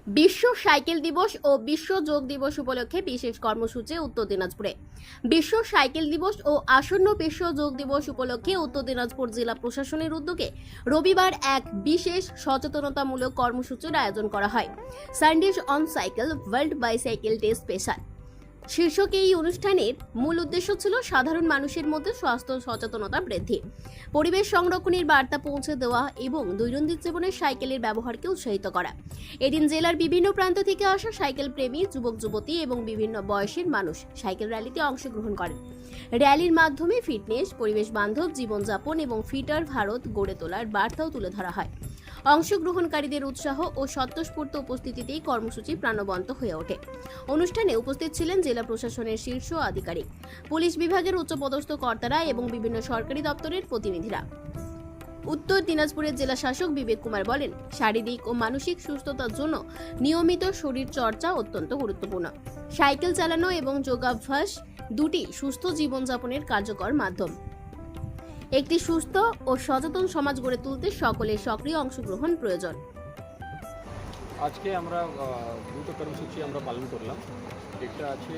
বিশ্ব সাইকেল দিবস ও বিশ্ব যোগ দিবস উপলক্ষে বিশেষ কর্মসূচি উত্তর দিনাজপুরে। বিশ্ব সাইকেল দিবস ও আসন্ন বিশ্ব যোগ দিবস উপলক্ষে উত্তর দিনাজপুর জেলা প্রশাসনের উদ্যোগে রবিবার এক বিশেষ সচেতনতামূলক কর্মসূচির আয়োজন করা হয়। Sundays on cycle world bicycle day special শীর্ষক এই অনুষ্ঠানের মূল উদ্দেশ্য ছিল সাধারণ মানুষের মধ্যে স্বাস্থ্য সচেতনতা বৃদ্ধি, পরিবেশ সংরক্ষণের বার্তা পৌঁছে দেওয়া এবং দৈনন্দিন জীবনে সাইকেলের ব্যবহারকে উৎসাহিত করা। এদিন জেলার বিভিন্ন প্রান্ত থেকে আসা সাইকেল প্রেমী যুবক যুবতী এবং বিভিন্ন বয়সের মানুষ সাইকেল র্যালিতে অংশগ্রহণ করেন। র্যালির মাধ্যমে ফিটনেস, পরিবেশ বান্ধব জীবনযাপন এবং ফিটার ভারত গড়ে তোলার বার্তাও তুলে ধরা হয়। অংশগ্রহণকারীদের উৎসাহ ও স্বতঃস্ফূর্ত উপস্থিতিতেই কর্মসূচি প্রাণবন্ত হয়ে ওঠে। অনুষ্ঠানে উপস্থিত ছিলেন জেলা প্রশাসনের শীর্ষ আধিকারিক, পুলিশ বিভাগের উচ্চপদস্থ কর্তারা এবং বিভিন্ন সরকারি দপ্তরের প্রতিনিধিরা। উত্তর দিনাজপুরের জেলা শাসক বিবেক কুমার বলেন, শারীরিক ও মানসিক সুস্থতার জন্য নিয়মিত শরীর চর্চা অত্যন্ত গুরুত্বপূর্ণ। সাইকেল চালানো এবং যোগাভ্যাস দুটি সুস্থ জীবনযাপনের কার্যকর মাধ্যম। একটি সুস্থ ও সচেতন সমাজ গড়ে তুলতে সকলের সক্রিয় অংশগ্রহণ প্রয়োজন। আজকে আমরা দুটো কর্মসূচি আমরা পালন করলাম। একটা আছে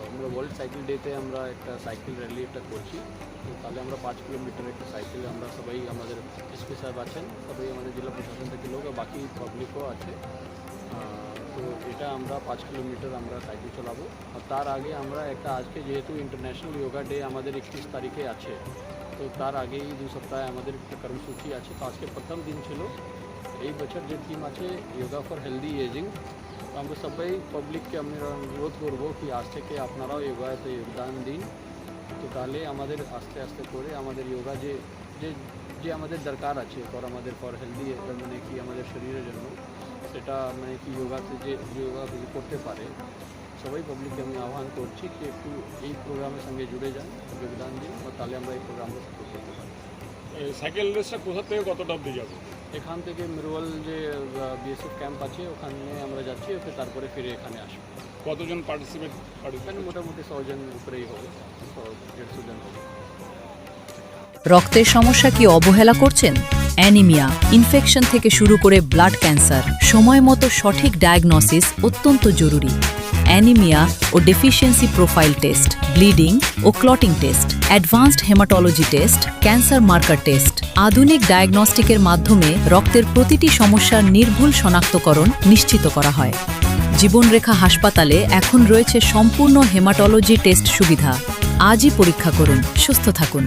আমরা ওয়ার্ল্ড সাইকেল ডেতে আমরা একটা সাইকেল র্যালি একটা করছি। তো তাহলে আমরা 5 কিলোমিটার একটা সাইকেল আমরা সবাই আমাদের এসপি সাহেব আছেন, সবাই আমাদের জেলা প্রশাসন থেকে লোক, বাকি পাবলিকও আছে। তো এটা আমরা 5 কিলোমিটার আমরা সাইকেল চালাবো। আর তার আগে আমরা একটা আজকে যেহেতু ইন্টারন্যাশনাল যোগা ডে আমাদের 31 তারিখে আছে, তো তার আগেই 2 সপ্তাহে আমাদের একটা কর্মসূচি আছে। তো আজকে প্রথম দিন ছিল। এই বছর যে থিম আছে যোগা ফর হেলদি এজিং। তো আমরা সবাই পাবলিককে আমরা অনুরোধ করবো কি আজ থেকে আপনারাও যোগাতে যোগদান দিন। তো তাহলে আমাদের আস্তে আস্তে করে আমাদের যোগা যে যে যে আমাদের দরকার আছে আমাদের ফর হেলদি মানে কি আমাদের শরীরের জন্য, সেটা মানে কি যোগাতে যে যোগা করতে পারে সবাই পাবলিককে আমি আহ্বান করছি কি একটু এই প্রোগ্রামের সঙ্গে জুড়ে যান, যোগদান দিন, তাহলে আমরা এই প্রোগ্রামটা সাপোর্ট করতে পারি। সাইকেল রেসটা কোথা থেকে কতটা অবধি যাবে? এখান থেকে মিরওয়াল যে বিএসএফ ক্যাম্প আছে ওখানে আমরা যাচ্ছি, ওকে তারপরে ফিরে এখানে আসবো। কতজন পার্টিসিপেট? এখানে মোটামুটি 100 জন উপরেই হবে, 150 জন হবে। রক্তের সমস্যা কি অবহেলা করছেন? অ্যানিমিয়া, ইনফেকশন থেকে শুরু করে ব্লাড ক্যান্সার, সময় মতো সঠিক ডায়াগনোসিস অত্যন্ত জরুরি। অ্যানিমিয়া ও ডেফিসিয়েন্সি প্রোফাইল টেস্ট, ব্লিডিং ও clotting test, advanced haematology test, cancer marker test, আধুনিক ডায়াগনস্টিকের মাধ্যমে রক্তের প্রতিটি সমস্যার নির্ভুল শনাক্তকরণ নিশ্চিত করা হয়। জীবনরেখা হাসপাতালে এখন রয়েছে সম্পূর্ণ হেমাটোলজি টেস্ট সুবিধা। আজই পরীক্ষা করুন, সুস্থ থাকুন।